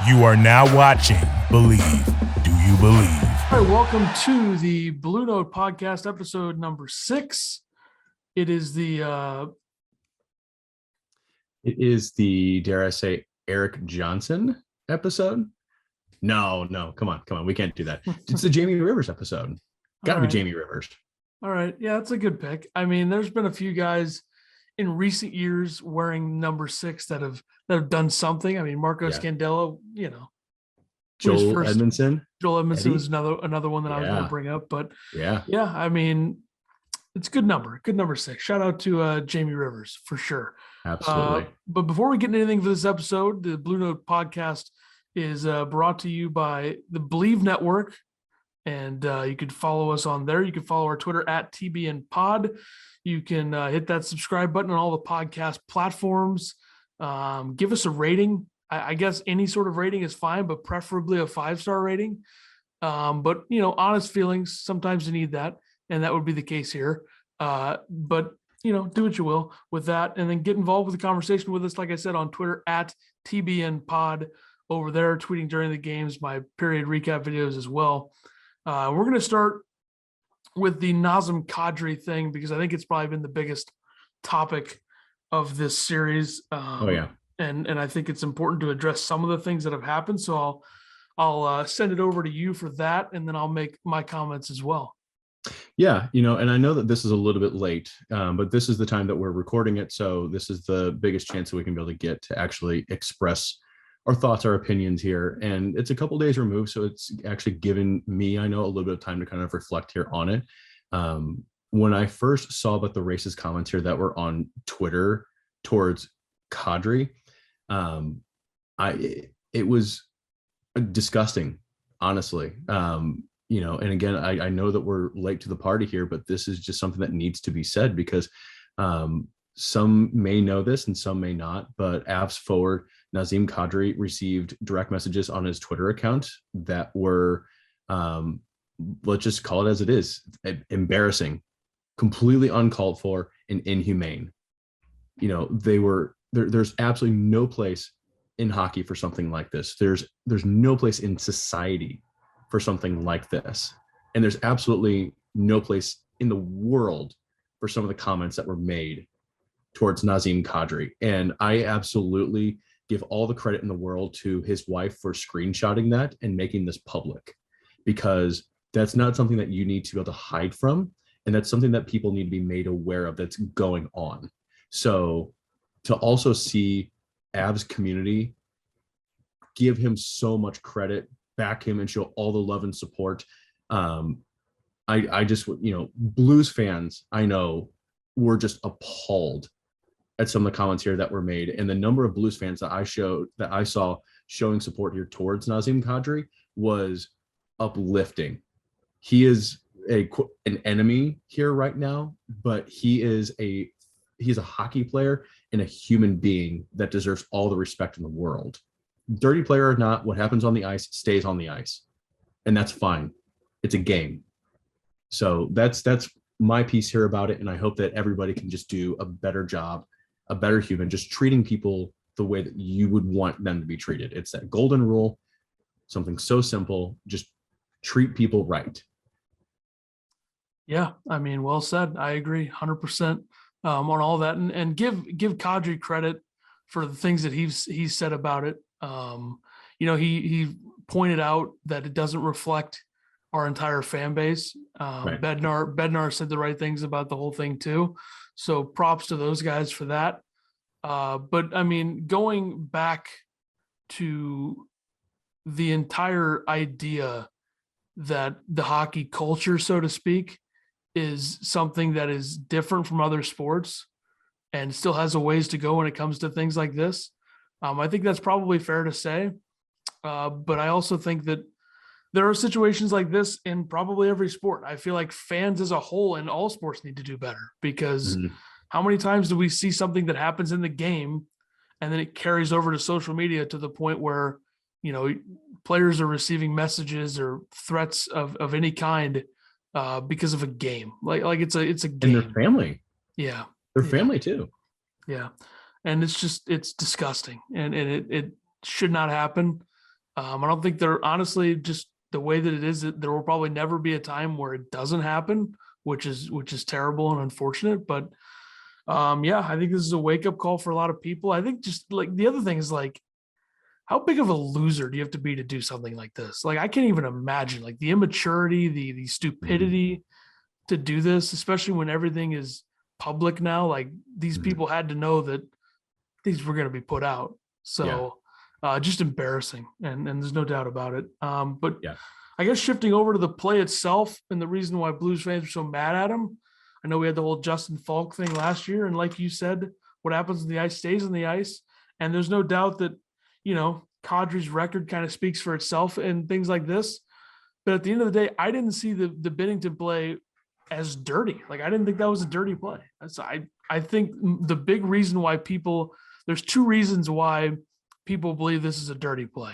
You are now watching Believe. Do you believe? All right, welcome to the Blue Note podcast, episode number 6. It is the dare I say, Eric Johnson episode? No, come on. We can't do that. It's the Jamie Rivers episode. Gotta be Jamie Rivers. All right. Yeah, that's a good pick. I mean, there's been a few guys in recent years wearing number 6 that have done something. I mean, Marco Scandella, Joel Edmondson. Joel Edmondson was another one that I was going to bring up. But yeah, I mean, it's a good number 6. Shout out to Jamie Rivers for sure. Absolutely. But before we get into anything for this episode, the Blue Note podcast is brought to you by the Believe Network. And you can follow us on there. You can follow our Twitter at TBNPod. You can hit that subscribe button on all the podcast platforms. Give us a rating. I guess any sort of rating is fine, but preferably a 5-star rating. But, honest feelings, sometimes you need that. And that would be the case here. But, do what you will with that. And then get involved with the conversation with us, like I said, on Twitter at TBNPod over there, tweeting during the games, my period recap videos as well. We're going to start with the Nazem Kadri thing because I think it's probably been the biggest topic of this series. And I think it's important to address some of the things that have happened. So I'll send it over to you for that, and then I'll make my comments as well. Yeah, and I know that this is a little bit late, but this is the time that we're recording it. So this is the biggest chance that we can be able to get to actually express our thoughts, our opinions here. And it's a couple days removed, so it's actually given me, I know, a little bit of time to kind of reflect here on it. When I first saw about the racist comments here that were on Twitter towards Kadri, it was disgusting, honestly. And again, I know that we're late to the party here, but this is just something that needs to be said because some may know this and some may not, but Avs forward Nazem Kadri received direct messages on his Twitter account that were, let's just call it as it is, embarrassing, completely uncalled for, and inhumane. There's absolutely no place in hockey for something like this. There's no place in society for something like this. And there's absolutely no place in the world for some of the comments that were made towards Nazem Kadri. And I absolutely give all the credit in the world to his wife for screenshotting that and making this public, because that's not something that you need to be able to hide from. And that's something that people need to be made aware of that's going on. So to also see Avs community give him so much credit, back him, and show all the love and support. I just, Blues fans, I know, were just appalled at some of the comments here that were made, and the number of Blues fans that I saw showing support here towards Nazem Kadri was uplifting. He is an enemy here right now, but he's a hockey player and a human being that deserves all the respect in the world. Dirty player or not, what happens on the ice stays on the ice, and that's fine. It's a game. So that's my piece here about it, and I hope that everybody can just do a better job, a better human, just treating people the way that you would want them to be treated. It's that golden rule, something so simple, just treat people right. Yeah, I mean, well said. I agree 100% on all that, and give Kadri credit for the things that he's said about it. He pointed out that it doesn't reflect our entire fan base. Right. Bednar said the right things about the whole thing too. So props to those guys for that. But I mean, going back to the entire idea that the hockey culture, so to speak, is something that is different from other sports and still has a ways to go when it comes to things like this. I think that's probably fair to say. But I also think that there are situations like this in probably every sport. I feel like fans as a whole in all sports need to do better, because how many times do we see something that happens in the game and then it carries over to social media to the point where, players are receiving messages or threats of any kind because of a game. Like it's a game. And their family. Yeah. Their family too. Yeah. And it's disgusting, and it should not happen. I don't think there, honestly, just the way that it is, there will probably never be a time where it doesn't happen, which is terrible and unfortunate. But yeah, I think this is a wake up call for a lot of people. I think just like the other thing is like, how big of a loser do you have to be to do something like this? Like, I can't even imagine like the immaturity, the stupidity to do this, especially when everything is public now. Like, these people had to know that these were going to be put out. So just embarrassing. And there's no doubt about it. But I guess shifting over to the play itself and the reason why Blues fans are so mad at him. I know we had the whole Justin Falk thing last year. And like you said, what happens in the ice stays in the ice. And there's no doubt that, you know, Kadri's record kind of speaks for itself and things like this. But at the end of the day, I didn't see the Binnington play as dirty. Like, I didn't think that was a dirty play. I think the big reason why there's two reasons why people believe this is a dirty play.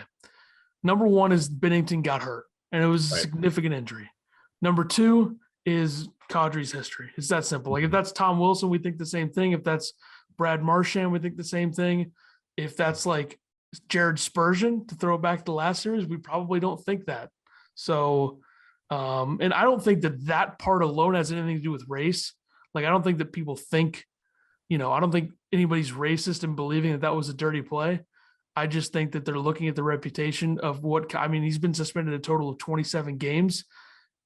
Number one is Binnington got hurt and it was a significant injury. Number two is Kadri's history. It's that simple. Like, if that's Tom Wilson, we think the same thing. If that's Brad Marchand, we think the same thing. If that's like Jared Spurgeon, to throw it back to the last series, we probably don't think that. So, and I don't think that part alone has anything to do with race. Like, I don't think that people think, I don't think anybody's racist in believing that was a dirty play. I just think that they're looking at the reputation of he's been suspended a total of 27 games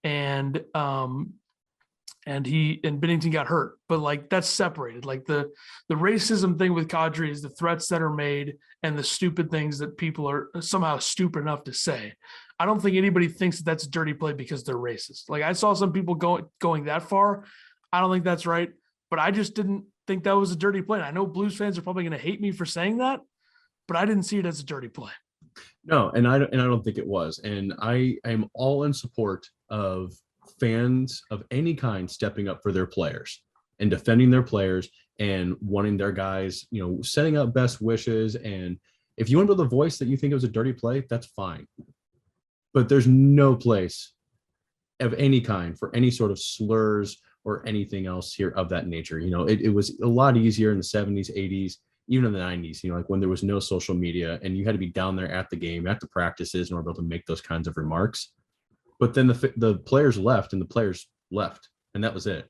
and Binnington got hurt, but like, that's separated. Like, the racism thing with Kadri is the threats that are made and the stupid things that people are somehow stupid enough to say. I don't think anybody thinks that that's a dirty play because they're racist. Like, I saw some people going that far. I don't think that's right, but I just didn't think that was a dirty play. And I know Blues fans are probably going to hate me for saying that, but I didn't see it as a dirty play. No, and I don't think it was. And I am all in support of fans of any kind stepping up for their players and defending their players and wanting their guys, setting up best wishes. And if you want to be the voice that you think it was a dirty play, that's fine. But there's no place of any kind for any sort of slurs or anything else here of that nature. It was a lot easier in the 70s, 80s, even in the 90s, like when there was no social media and you had to be down there at the game, at the practices in order to make those kinds of remarks. But then the players left and that was it.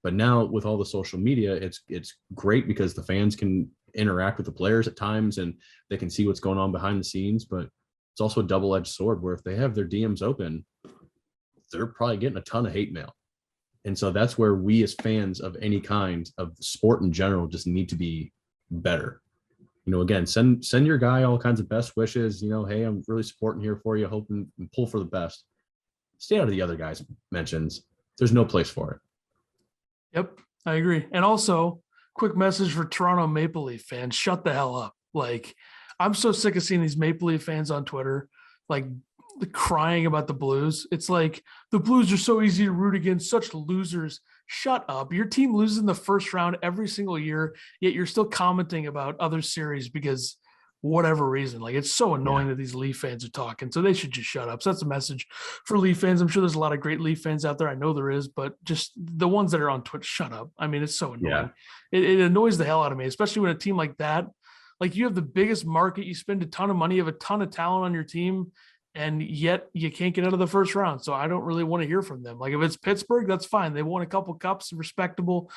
But now with all the social media, it's great because the fans can interact with the players at times and they can see what's going on behind the scenes. But it's also a double-edged sword where if they have their DMs open, they're probably getting a ton of hate mail. And so that's where we as fans of any kind of sport in general just need to be better. Again, send your guy all kinds of best wishes. Hey, I'm really supporting here for you, hoping and pull for the best. Stay out of the other guys' mentions. There's no place for it. Yep, I agree. And also, quick message for Toronto Maple Leaf fans: shut the hell up. Like, I'm so sick of seeing these Maple Leaf fans on Twitter, like, crying about the Blues. It's like, the Blues are so easy to root against, such losers. Shut up. Your team loses in the first round every single year, yet you're still commenting about other series because whatever reason. Like, it's so annoying that these Leaf fans are talking, so they should just shut up. So that's a message for Leaf fans. I'm sure there's a lot of great Leaf fans out there. I know there is, but just the ones that are on Twitch, shut up. I mean, it's so annoying. It annoys the hell out of me, especially when a team like that, like, you have the biggest market, you spend a ton of money, you have a ton of talent on your team, and yet you can't get out of the first round. So I don't really want to hear from them. Like, if it's Pittsburgh, that's fine. They won a couple cups, respectable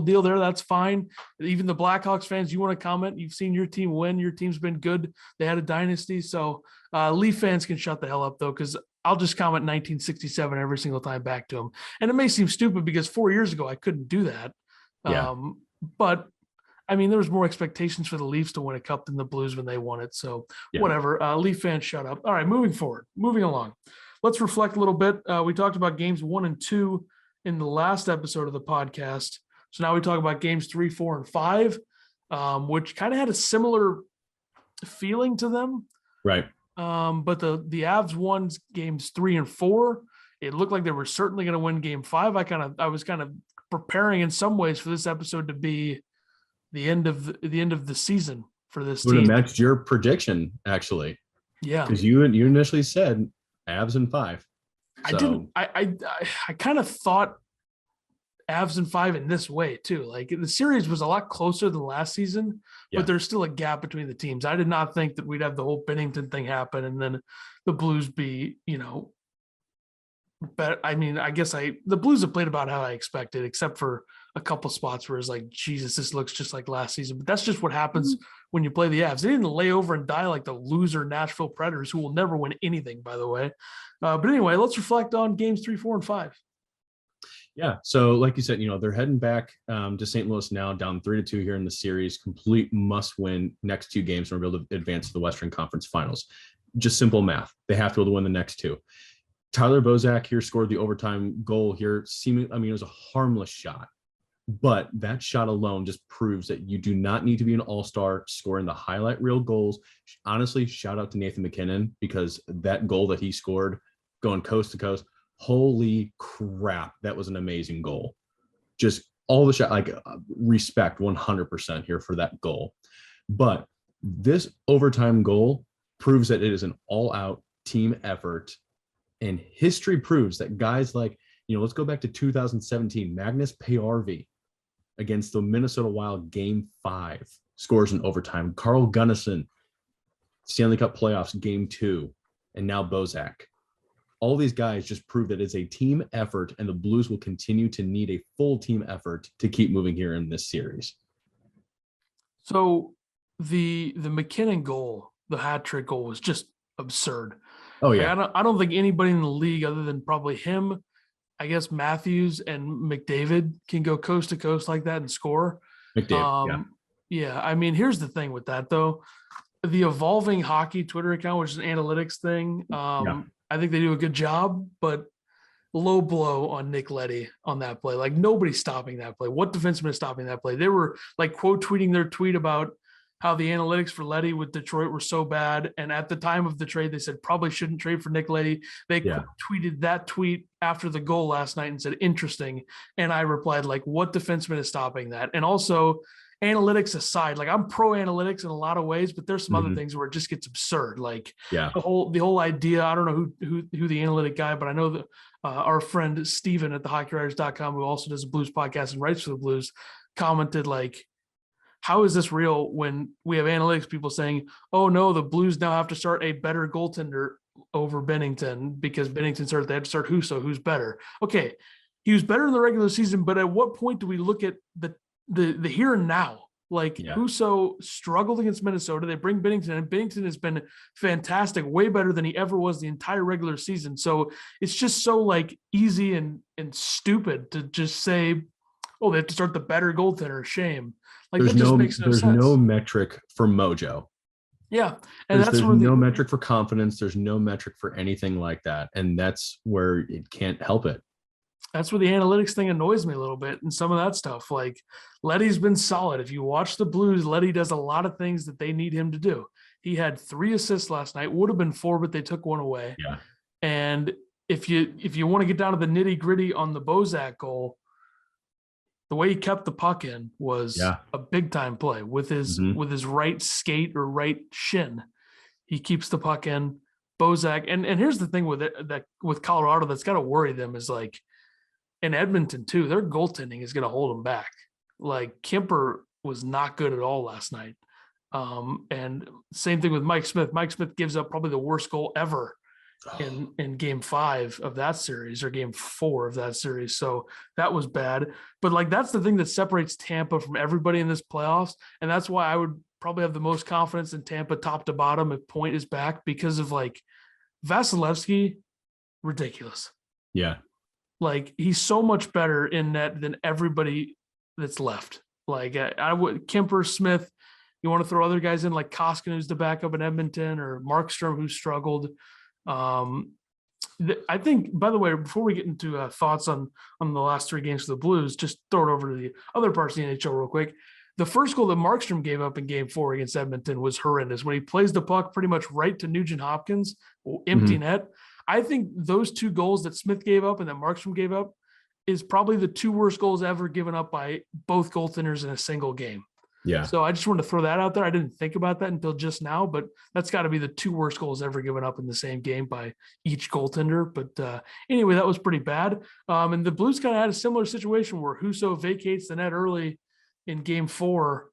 deal there. That's fine. Even the Blackhawks fans, you want to comment? You've seen your team win. Your team's been good. They had a dynasty. So Leaf fans can shut the hell up though, because I'll just comment 1967 every single time back to them. And it may seem stupid because 4 years ago I couldn't do that. But I mean, there was more expectations for the Leafs to win a cup than the Blues when they won it. So whatever. Leaf fans, shut up. All right, moving along. Let's reflect a little bit. We talked about games 1 and 2 in the last episode of the podcast. So now we talk about games 3, 4, and 5, which kind of had a similar feeling to them. Right. But the Avs won games 3 and 4. It looked like they were certainly going to win game 5. I was kind of preparing in some ways for this episode to be the end of the season for this team. Would have matched your prediction, actually. Yeah, because you initially said Avs in 5. So. I didn't. I kind of thought Avs in 5 in this way too. Like the series was a lot closer than last season, but there's still a gap between the teams. I did not think that we'd have the whole Binnington thing happen and then the Blues be, but I mean, I guess the Blues have played about how I expected, except for a couple spots where it's like, Jesus, this looks just like last season. But that's just what happens when you play the Avs. They didn't lay over and die like the loser Nashville Predators, who will never win anything, by the way. But anyway, let's reflect on games 3, 4, and 5. Yeah. So like you said, they're heading back to St. Louis now, down 3-2 here in the series. Complete must win next 2 games and we're able to advance to the Western Conference Finals. Just simple math. They have to be able to win the next 2. Tyler Bozak here scored the overtime goal here. It was a harmless shot, but that shot alone just proves that you do not need to be an all-star scoring the highlight reel goals. Honestly, shout out to Nathan MacKinnon, because that goal that he scored going coast to coast, holy crap, that was an amazing goal. Just all the shot, respect 100% here for that goal. But this overtime goal proves that it is an all-out team effort. And history proves that guys like, let's go back to 2017, Magnus Paajarvi against the Minnesota Wild Game 5 scores in overtime. Carl Gunnison, Stanley Cup playoffs Game 2, and now Bozak. All these guys just prove that it's a team effort, and the Blues will continue to need a full team effort to keep moving here in this series. So the McKinnon goal, the hat trick goal, was just absurd. Oh yeah. I don't think anybody in the league other than probably him, I guess Matthews and McDavid, can go coast to coast like that and score. McDavid, yeah. I mean, here's the thing with that though. The Evolving Hockey Twitter account, which is an analytics thing, I think they do a good job, but low blow on Nick Leddy on that play. Like nobody's stopping that play. What defenseman is stopping that play? They were like quote tweeting their tweet about how the analytics for Leddy with Detroit were so bad. And at the time of the trade, they said probably shouldn't trade for Nick Leddy. They tweeted that tweet after the goal last night and said, interesting. And I replied, like, what defenseman is stopping that? And also, analytics aside, like I'm pro analytics in a lot of ways, but there's some other things where it just gets absurd. Like the whole idea, I don't know who the analytic guy, but I know that our friend Steven at thehockeywriters.com, who also does a Blues podcast and writes for the Blues, commented like, how is this real when we have analytics people saying, oh no, the Blues now have to start a better goaltender over Binnington because Binnington started, they had to start Husso, who's better. Okay. He was better in the regular season, but at what point do we look at the here and now? Like Husso struggled against Minnesota. They bring Binnington, and Binnington has been fantastic, way better than he ever was the entire regular season. So it's just so like easy and stupid to just say, oh, they have to start the better goaltender. Shame. Like there's that just makes no sense. There's no metric for mojo. Yeah. And there's no metric for confidence. There's no metric for anything like that. And that's where it can't help it. That's where the analytics thing annoys me a little bit. And some of that stuff, like Leddy's been solid. If you watch the Blues, Leddy does a lot of things that they need him to do. He had 3 assists last night, would have been 4, but they took 1 away. Yeah. And if you want to get down to the nitty gritty on the Bozak goal, the way he kept the puck in was a big time play with his right skate or right shin. He keeps the puck in. Bozak, and here's the thing with it, that with Colorado that's got to worry them is like in Edmonton too, their goaltending is going to hold them back. Like Kemper was not good at all last night. And same thing with Mike Smith. Mike Smith gives up probably the worst goal ever in game 5 of that series or game 4 of that series. So that was bad, but like, that's the thing that separates Tampa from everybody in this playoffs. And that's why I would probably have the most confidence in Tampa top to bottom if Point is back, because of like Vasilevsky, ridiculous. Yeah. Like he's so much better in net than everybody that's left. Like I would Kemper, Smith, you want to throw other guys in like Koskinen, who's the backup in Edmonton, or Markstrom, who struggled. I think, by the way, before we get into thoughts on the last 3 games for the Blues, just throw it over to the other parts of the NHL real quick. The first goal that Markstrom gave up in game 4 against Edmonton was horrendous when he plays the puck pretty much right to Nugent Hopkins, empty net. I think those 2 goals that Smith gave up and that Markstrom gave up is probably the 2 worst goals ever given up by both goaltenders in a single game. Yeah. So I just wanted to throw that out there. I didn't think about that until just now, but that's got to be the 2 worst goals ever given up in the same game by each goaltender. But anyway, that was pretty bad. And the Blues kind of had a similar situation where Husso vacates the net early in game 4,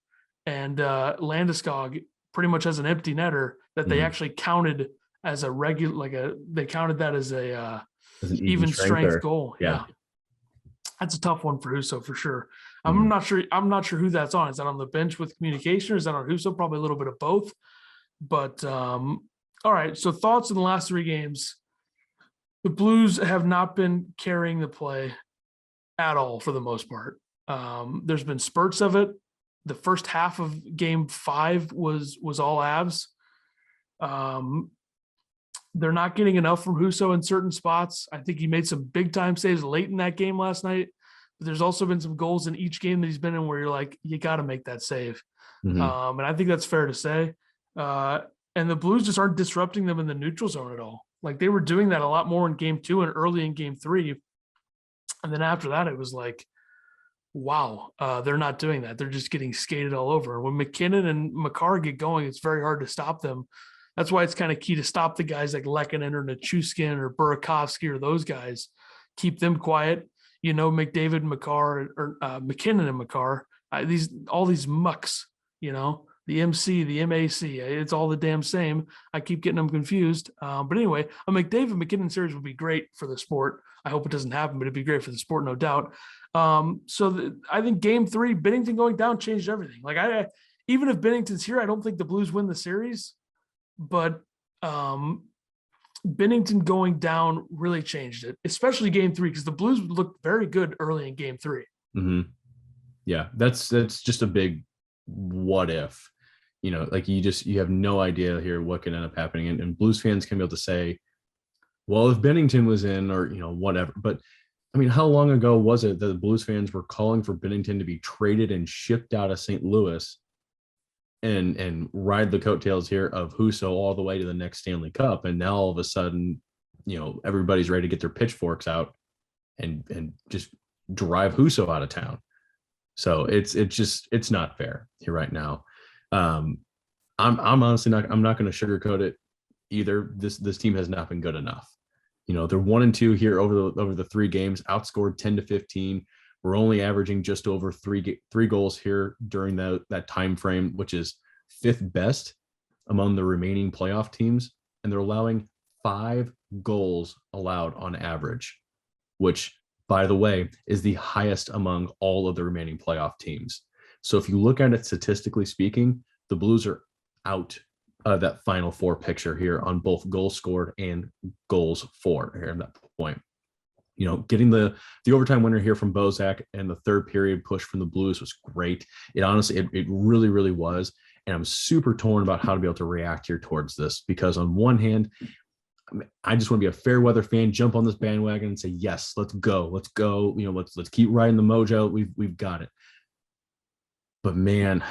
and Landeskog pretty much has an empty netter that they actually counted as a regular, they counted that as a even strength goal. Yeah. That's a tough one for Husso for sure. I'm not sure who that's on. Is that on the bench with communication, or is that on Husso? Probably a little bit of both. But all right. So thoughts in the last 3 games. The Blues have not been carrying the play at all for the most part. There's been spurts of it. The first half of game 5 was all Avs. They're not getting enough from Husso in certain spots. I think he made some big time saves late in that game last night. But there's also been some goals in each game that he's been in where you're like, you got to make that save. And I think that's fair to say. And the Blues just aren't disrupting them in the neutral zone at all. Like they were doing that a lot more in game 2 and early in game 3. And then after that, it was like, wow, they're not doing that. They're just getting skated all over. When McKinnon and Makar get going, it's very hard to stop them. That's why it's kind of key to stop the guys like Lehkonen or Nichushkin or Burakovsky or those guys. Keep them quiet. McDavid and Makar or McKinnon and Makar. All these mucks. The MC, the MAC. It's all the damn same. I keep getting them confused. But anyway, a McDavid McKinnon series would be great for the sport. I hope it doesn't happen, but it'd be great for the sport, no doubt. I think game 3, Binnington going down changed everything. Like even if Binnington's here, I don't think the Blues win the series. But Binnington going down really changed it, especially game 3, because the Blues looked very good early in game 3. Yeah, that's just a big what if. Like you have no idea here what can end up happening. And Blues fans can be able to say, well, if Binnington was in or, whatever. But I mean, how long ago was it that the Blues fans were calling for Binnington to be traded and shipped out of St. Louis and ride the coattails here of Husso all the way to the next Stanley Cup? And now all of a sudden, everybody's ready to get their pitchforks out and just drive Husso out of town. So it's not fair here right now. I'm honestly I'm not going to sugarcoat it either. This team has not been good enough. They're 1-2 here over the 3 games, outscored 10-15. We're only averaging just over three goals here during that time frame, which is 5th best among the remaining playoff teams, and they're allowing 5 goals allowed on average, which, by the way, is the highest among all of the remaining playoff teams. So if you look at it statistically speaking, the Blues are out of that Final 4 picture here on both goals scored and goals for here at that point. Getting the overtime winner here from Bozak and the third period push from the Blues was great. It honestly, it really, really was. And I'm super torn about how to be able to react here towards this, because on one hand, I just want to be a fair weather fan, jump on this bandwagon and say, yes, let's go. Let's keep riding the mojo. We've got it. But man,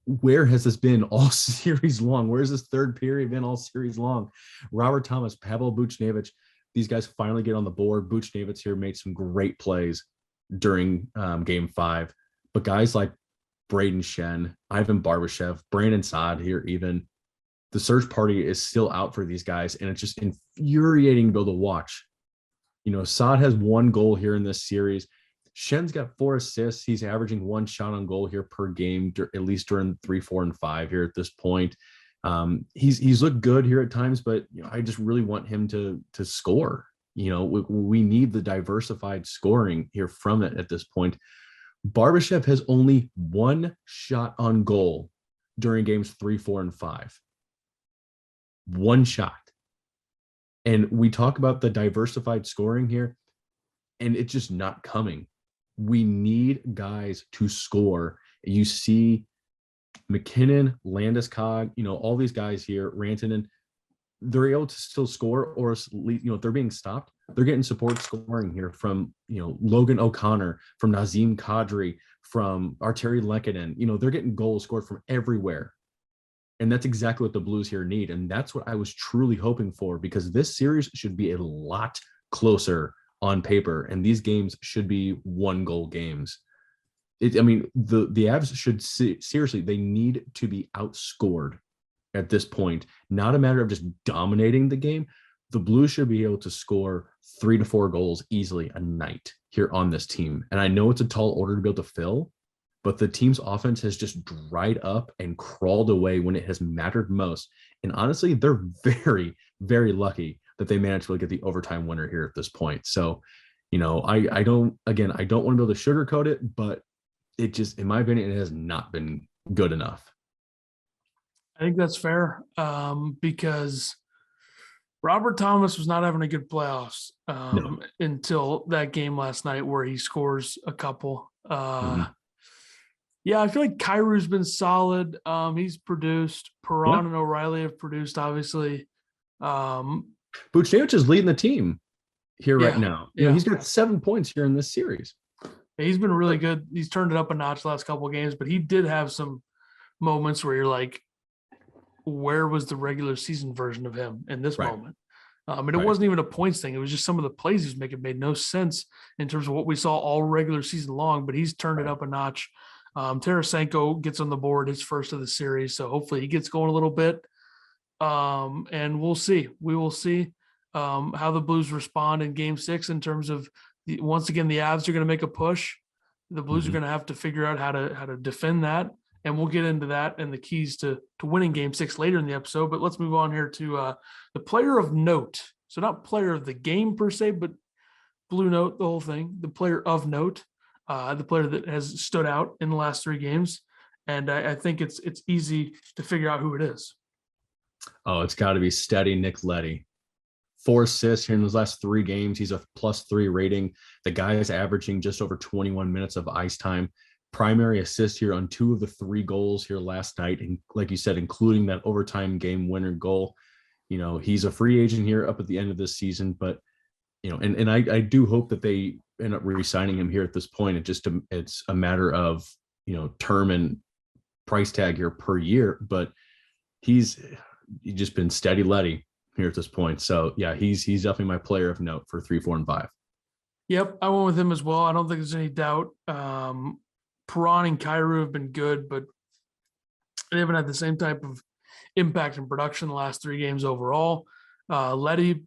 where has this been all series long? Where's this third period been all series long? Robert Thomas, Pavel Buchnevich, these guys finally get on the board. Buchnevich here made some great plays during game 5. But guys like Braden Shen, Ivan Barbashev, Brandon Saad here even, the search party is still out for these guys, and it's just infuriating to be able to watch. Saad has 1 goal here in this series. Shen's got 4 assists. He's averaging 1 shot on goal here per game, at least during 3, 4, and 5 here at this point. He's looked good here at times, but I just really want him to score. We need the diversified scoring here from it at this point. Barbashev has only 1 shot on goal during games 3, 4, and 5. 1 shot. And we talk about the diversified scoring here, and it's just not coming. We need guys to score. You see McKinnon, Landeskog, all these guys here, Rantanen, they're able to still score, or if they're being stopped, they're getting support scoring here from Logan O'Connor, from Nazem Kadri, from Arturi Lehkonen. They're getting goals scored from everywhere. And that's exactly what the Blues here need. And that's what I was truly hoping for, because this series should be a lot closer on paper, and these games should be 1-goal games. I mean, the Avs should seriously, they need to be outscored at this point. Not a matter of just dominating the game. The Blues should be able to score 3 to 4 goals easily a night here on this team. And I know it's a tall order to be able to fill, but the team's offense has just dried up and crawled away when it has mattered most. And honestly, they're very, very lucky that they managed to get the overtime winner here at this point. So, I don't want to be able to sugarcoat it, but it just, in my opinion, it has not been good enough. I think that's fair, because Robert Thomas was not having a good playoffs until that game last night where he scores a couple. Yeah, I feel like Kairu's been solid. He's produced. Perron and O'Reilly have produced, obviously. Buchnevich is leading the team here right now. He's got 7 points here in this series. He's been really good. He's turned it up a notch the last couple of games, but he did have some moments where you're like, where was the regular season version of him in this moment? And it wasn't even a points thing. It was just some of the plays he was making made no sense in terms of what we saw all regular season long, but he's turned it up a notch. Tarasenko gets on the board, his first of the series. So hopefully he gets going a little bit. And we'll see. We will see how the Blues respond in game 6 in terms of once again, the Avs are going to make a push. The Blues are going to have to figure out how to defend that. And we'll get into that and the keys to winning game 6 later in the episode. But let's move on here to the player of note. So not player of the game per se, but Blue Note, the whole thing, the player of note, the player that has stood out in the last 3 games. And I think it's easy to figure out who it is. Oh, it's got to be steady Nick Leddy. 4 assists here in those last 3 games. He's a +3 rating. The guy is averaging just over 21 minutes of ice time. Primary assist here on 2 of the 3 goals here last night. And like you said, including that overtime game winner goal. He's a free agent here up at the end of this season, but, and I do hope that they end up re-signing him here at this point. It's a matter of, term and price tag here per year, but he's just been steady Letty here at this point. So yeah, he's definitely my player of note for 3, 4, and 5. Yep. I went with him as well. I don't think there's any doubt. Perron and Kairu have been good, but they haven't had the same type of impact and production the last 3 games overall. Leddy,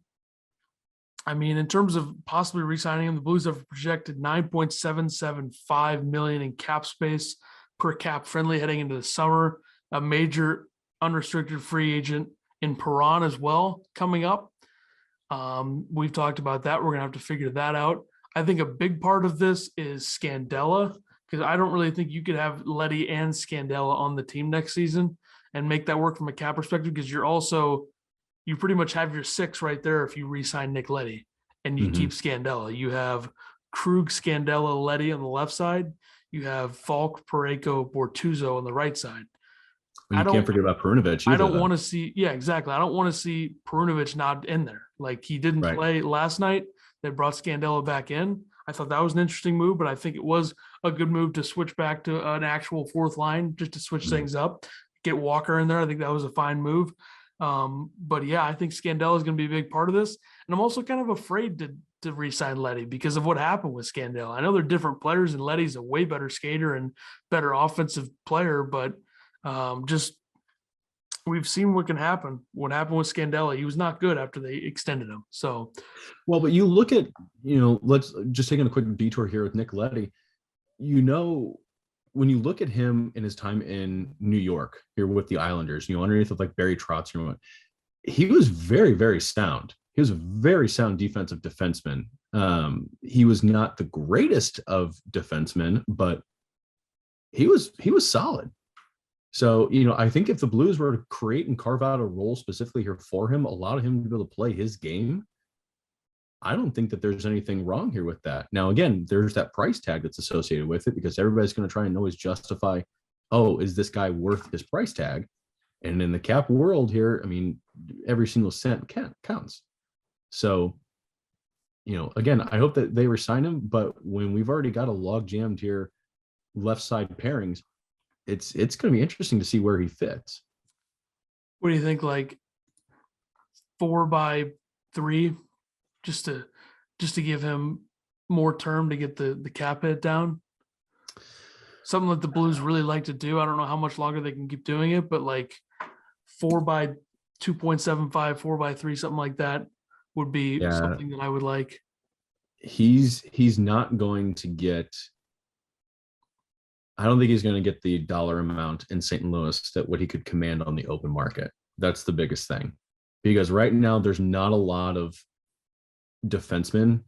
I mean, in terms of possibly re-signing him, the Blues have projected $9.775 million in cap space per cap friendly heading into the summer. A major unrestricted free agent in Perron as well coming up. We've talked about that. We're going to have to figure that out. I think a big part of this is Scandella, because I don't really think you could have Leddy and Scandella on the team next season and make that work from a cap perspective, because you pretty much have your 6 right there if you re-sign Nick Leddy and you keep Scandella. You have Krug, Scandella, Leddy on the left side. You have Falk, Parayko, Bortuzzo on the right side. You can't forget about Perunovic. I don't want to see, exactly. I don't want to see Perunovic not in there. Like, he didn't play last night. They brought Scandella back in. I thought that was an interesting move, but I think it was a good move to switch back to an actual 4th line just to switch things up. Get Walker in there. I think that was a fine move. But yeah, I think Scandella is going to be a big part of this. And I'm also kind of afraid to re-sign Leddy because of what happened with Scandella. I know they're different players, and Leddy's a way better skater and better offensive player, but just we've seen what can happen. What happened with Scandella, he was not good after they extended him. So, well, but you look at, let's just take a quick detour here with Nick Leddy. When you look at him in his time in New York here with the Islanders, underneath of like Barry Trotz, he was very, very sound. He was a very sound defensive defenseman. He was not the greatest of defensemen, but he was solid. So, I think if the Blues were to create and carve out a role specifically here for him, allow him to be able to play his game, I don't think that there's anything wrong here with that. Now, again, there's that price tag that's associated with it, because everybody's going to try and always justify, is this guy worth his price tag? And in the cap world here, I mean, every single cent counts. So, again, I hope that they resign him, but when we've already got a log jammed here, left side pairings, it's going to be interesting to see where he fits. What do you think? Like 4x3, just to give him more term to get the cap hit down? something that the Blues really like to do. I don't know how much longer they can keep doing it, but like 4 by 2.75, 4x3, something like that would be something that I would like. He's not going to get. I don't think he's going to get the dollar amount in St. Louis that what he could command on the open market. That's the biggest thing, because right now there's not a lot of defensemen,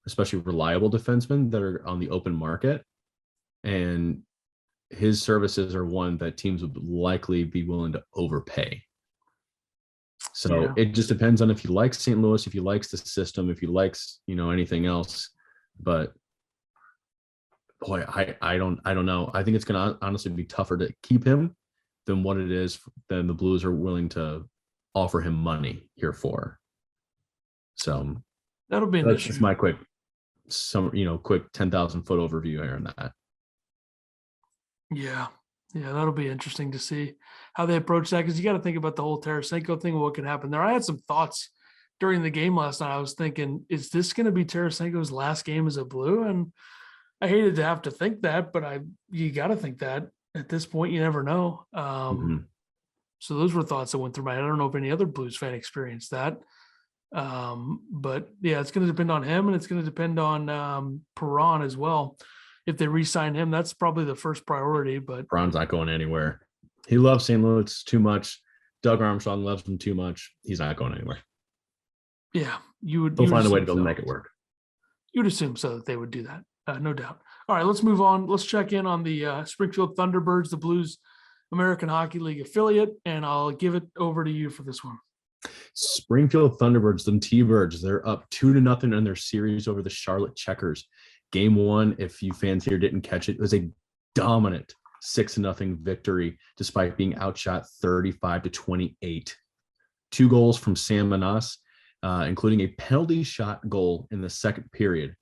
especially reliable defensemen, that are on the open market, and his services are one that teams would likely be willing to overpay. So it just depends on if he likes St. Louis, if he likes the system, if he likes, anything else. But boy, I don't know. I think it's going to honestly be tougher to keep him than what it is than the Blues are willing to offer him money here for. So that'll be that's just my quick 10,000 foot overview here on that. Yeah, that'll be interesting to see how they approach that, because you got to think about the whole Tarasenko thing, what could happen there. I had some thoughts during the game last night. I was thinking, is this going to be Tarasenko's last game as a Blue? And I hated to have to think that, but you got to think that at this point. You never know. So those were thoughts that went through my head. I don't know if any other Blues fan experienced that. But yeah, it's going to depend on him, and it's going to depend on Perron as well. If they re-sign him, that's probably the first priority. But Perron's not going anywhere. He loves St. Louis too much. Doug Armstrong loves him too much. He's not going anywhere. Yeah, they'll find a way to make it work. You'd assume so that they would do that. No doubt. All right, let's move on. Let's check in on the Springfield Thunderbirds, the Blues American Hockey League affiliate, and I'll give it over to you for this one. Springfield Thunderbirds, them T-Birds, they're up 2-0 in their series over the Charlotte Checkers. Game one, if you fans here didn't catch it, it was a dominant 6-0 victory, despite being outshot 35-28. 2 goals from Sam Manas, including a penalty shot goal in the second period.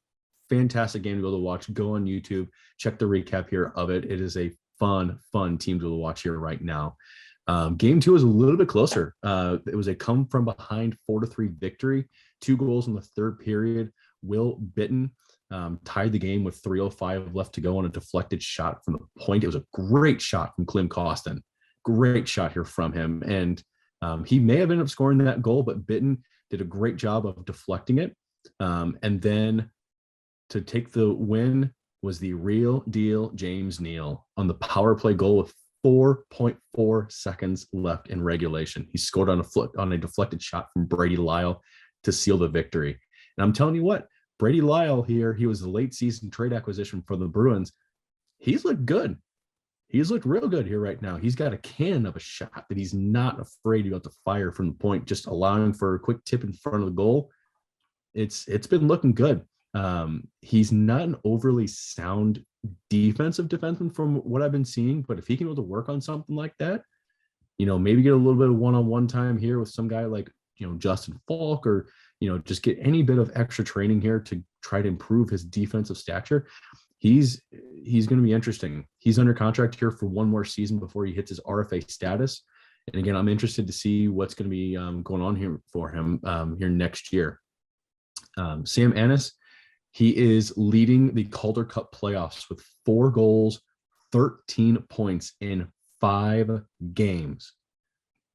Fantastic game to be able to watch. Go on YouTube, check the recap here of it. It is a fun team to watch here right now. Game 2 was a little bit closer. It was a come from behind 4-3 victory. 2 goals in the third period. Will Bitton tied the game with 3:05 left to go on a deflected shot from the point. It was a great shot from Klim Kostin. Great shot here from him. And he may have ended up scoring that goal, but Bitton did a great job of deflecting it. And then to take the win was the real deal James Neal on the power play goal with 4.4 seconds left in regulation. He scored on a deflected shot from Brady Lyle to seal the victory. And I'm telling you what, Brady Lyle here, he was the late season trade acquisition for the Bruins. He's looked good. He's looked real good here right now. He's got a cannon of a shot that he's not afraid to go to fire from the point, just allowing for a quick tip in front of the goal. It's been looking good. He's not an overly sound defensive defenseman from what I've been seeing, but if he can be able to work on something like that, maybe get a little bit of one-on-one time here with some guy like, Justin Falk, or, just get any bit of extra training here to try to improve his defensive stature, he's going to be interesting. He's under contract here for one more season before he hits his RFA status. And again, I'm interested to see what's going to be going on here for him here next year. Sam Anis, he is leading the Calder Cup playoffs with 4 goals, 13 points in 5 games.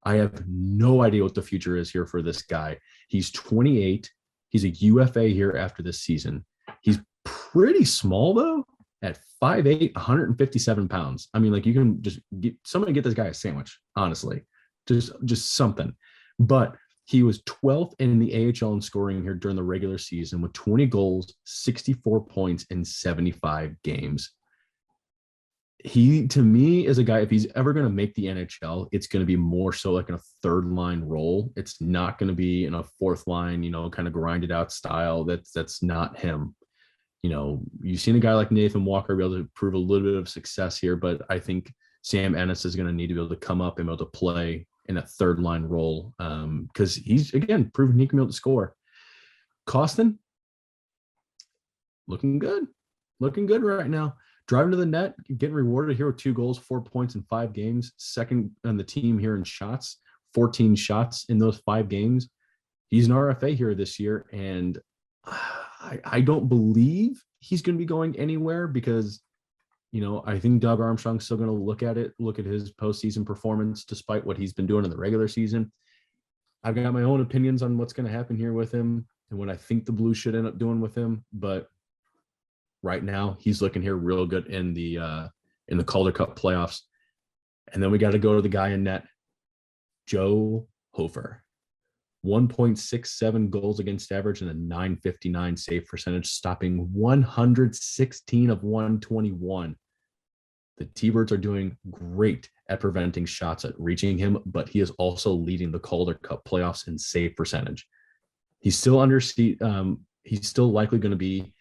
I have no idea what the future is here for this guy. He's 28. He's a UFA here after this season. He's pretty small, though, at 5'8", 157 pounds. I mean, like, you can just get this guy a sandwich, honestly. Just something. But he was 12th in the AHL in scoring here during the regular season with 20 goals, 64 points in 75 games. He, to me, is a guy, if he's ever going to make the NHL, it's going to be more so like in a third line role. It's not going to be in a fourth line, kind of grinded out style. That's not him. You've seen a guy like Nathan Walker be able to prove a little bit of success here, but I think Sam Anis is going to need to be able to come up and be able to play in a third line role because he's, again, proven he can be able to score. Kostin, looking good right now. Driving to the net, getting rewarded here with 2 goals, 4 points in 5 games. Second on the team here in shots, 14 shots in those 5 games. He's an RFA here this year, and I don't believe he's going to be going anywhere because I think Doug Armstrong's still going to look at his postseason performance, despite what he's been doing in the regular season. I've got my own opinions on what's going to happen here with him and what I think the Blues should end up doing with him. But right now, he's looking here real good in the Calder Cup playoffs. And then we got to go to the guy in net, Joe Hofer. 1.67 goals against average and a 959 save percentage, stopping 116 of 121. The T-Birds are doing great at preventing shots at reaching him, but he is also leading the Calder Cup playoffs in save percentage. He's still he's still likely going to be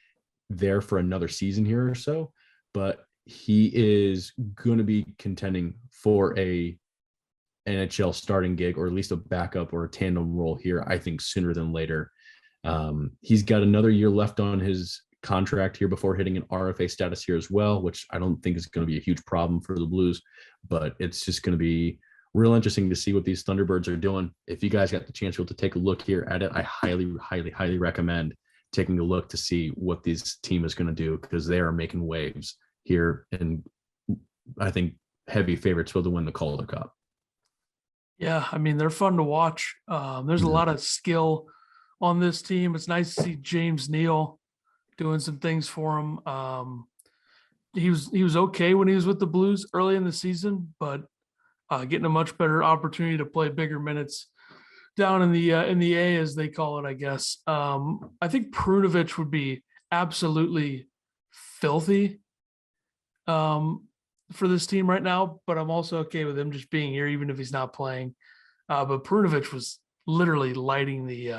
there for another season here or so, but he is going to be contending for a NHL starting gig, or at least a backup or a tandem role here, I think, sooner than later. He's got another year left on his contract here before hitting an RFA status here as well, which I don't think is going to be a huge problem for the Blues, but it's just going to be real interesting to see what these Thunderbirds are doing. If you guys got the chance to take a look here at it, I highly, highly, highly recommend taking a look to see what this team is going to do, because they are making waves here, and I think heavy favorites will to win the Calder Cup. Yeah, I mean, they're fun to watch. There's a lot of skill on this team. It's nice to see James Neal doing some things for him. He was okay when he was with the Blues early in the season, but getting a much better opportunity to play bigger minutes down in the A, as they call it, I guess. I think Prunovich would be absolutely filthy for this team right now, but I'm also okay with him just being here, even if he's not playing. But Prunovich was literally lighting the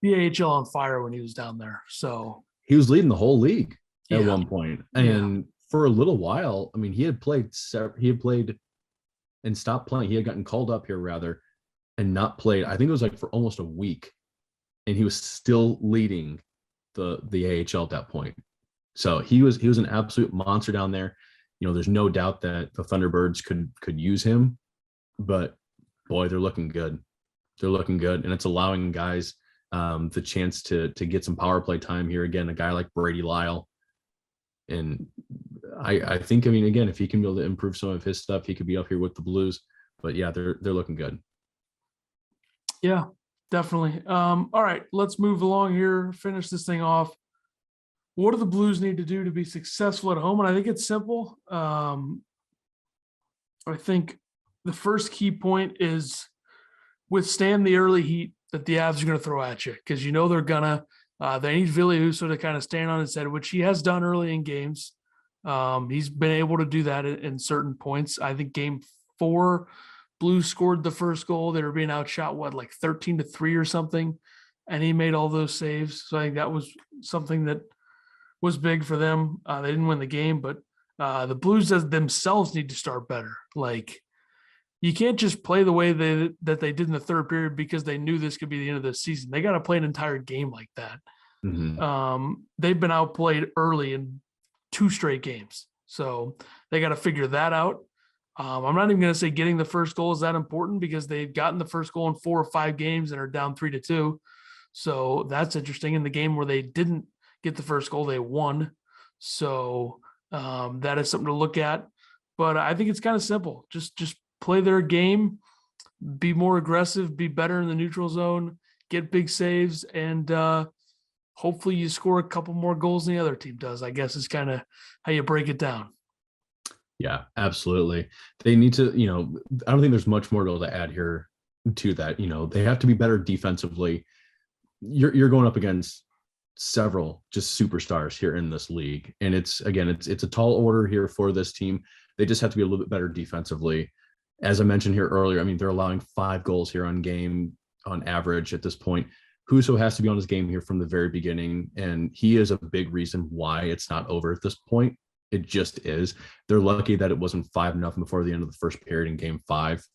AHL on fire when he was down there. So he was leading the whole league at one point. And for a little while, I mean, he had played and stopped playing. He had gotten called up here rather and not played. I think it was like for almost a week, and he was still leading the AHL at that point. So he was an absolute monster down there. There's no doubt that the Thunderbirds could use him, but boy, they're looking good. They're looking good, and it's allowing guys the chance to get some power play time here. Again, a guy like Brady Lyle, and I think, I mean, again, if he can be able to improve some of his stuff, he could be up here with the Blues. But yeah, they're looking good. Yeah, definitely. All right, let's move along here. Finish this thing off. What do the Blues need to do to be successful at home? And I think it's simple. I think the first key point is withstand the early heat that the Avs are going to throw at you, because they're gonna. They need Ville Husso to kind of stand on his head, which he has done early in games. He's been able to do that in certain points. I think Game 4, Blues scored the first goal. They were being outshot, like 13-3 or something, and he made all those saves. So I think that was something that was big for them. They didn't win the game, but the Blues themselves need to start better. Like, you can't just play the way that they did in the third period because they knew this could be the end of the season. They got to play an entire game like that. Mm-hmm. They've been outplayed early in 2 straight games, so they got to figure that out. I'm not even going to say getting the first goal is that important, because they've gotten the first goal in 4 or 5 games and are down 3-2. So that's interesting. In the game where they didn't get the first goal, they won. So that is something to look at. But I think it's kind of simple. Just play their game, be more aggressive, be better in the neutral zone, get big saves, and hopefully you score a couple more goals than the other team does, I guess is kind of how you break it down. Yeah, absolutely. They need to, I don't think there's much more to add here to that. They have to be better defensively. You're going up against several just superstars here in this league. And it's a tall order here for this team. They just have to be a little bit better defensively. As I mentioned here earlier, I mean, they're allowing 5 goals here on game on average at this point. Husso has to be on his game here from the very beginning, and he is a big reason why it's not over at this point. It just is. They're lucky that it wasn't 5-0 before the end of the first period in Game 5.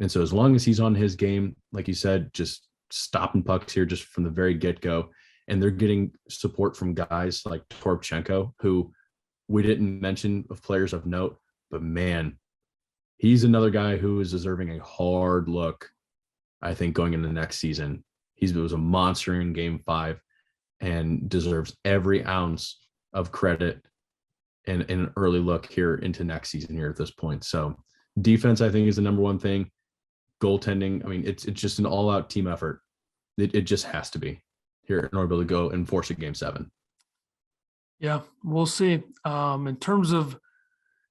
And so as long as he's on his game, like you said, just stopping pucks here just from the very get-go, and they're getting support from guys like Toropchenko, who we didn't mention of players of note, but man, he's another guy who is deserving a hard look, I think, going into the next season. He was a monster in Game 5 and deserves every ounce of credit and an early look here into next season here at this point. So defense, I think, is the number one thing. Goaltending, I mean, it's just an all-out team effort. It just has to be here in order to be able to go and force a game 7. Yeah, we'll see. In terms of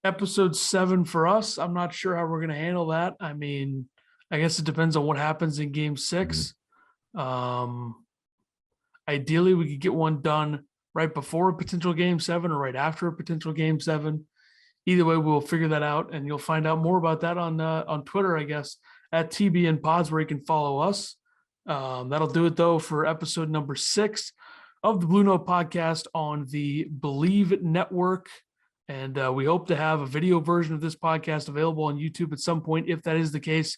episode 7 for us, I'm not sure how we're going to handle that. I mean, I guess it depends on what happens in game 6. Ideally, we could get one done right before a potential game 7 or right after a potential game 7. Either way, we'll figure that out, and you'll find out more about that on Twitter, I guess, at TBN Pods, where you can follow us. That'll do it, though, for episode number 6 of the Blue Note podcast on the Believe Network. And we hope to have a video version of this podcast available on YouTube at some point. If that is the case,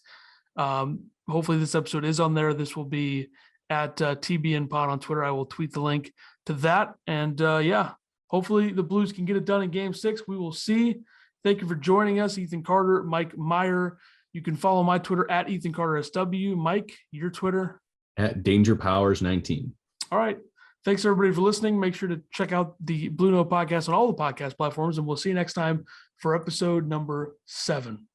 hopefully this episode is on there. This will be at TBN Pod on Twitter. I will tweet the link to that. And yeah, hopefully the Blues can get it done in game 6. We will see. Thank you for joining us, Ethan Carter, Mike Meyer. You can follow my Twitter at Ethan Carter SW. Mike, your Twitter? At Danger Powers 19. All right. Thanks, everybody, for listening. Make sure to check out the Blue Note podcast on all the podcast platforms, and we'll see you next time for episode number 7.